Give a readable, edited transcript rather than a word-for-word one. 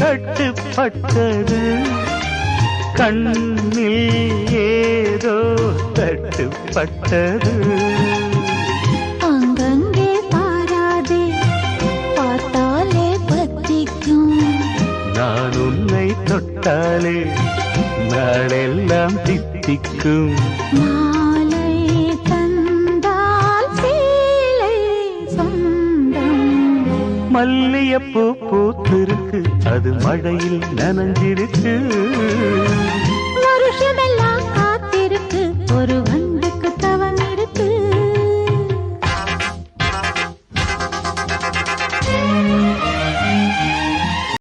தட்டுப்பட்டது கண்ணில் ஏதோ தட்டுப்பட்டது அங்கங்கே பாராதே பார்த்தாலே பத்திக்கும் நான் உன்னை தொட்டாலே நாளெல்லாம் தித்திக்கும் மாலை தந்தால் சேலை சொந்தம் மல்லியப்பூ பூத்திருக்கு அது மழையில் நனைஞ்சிருக்கு வருஷமெல்லாம்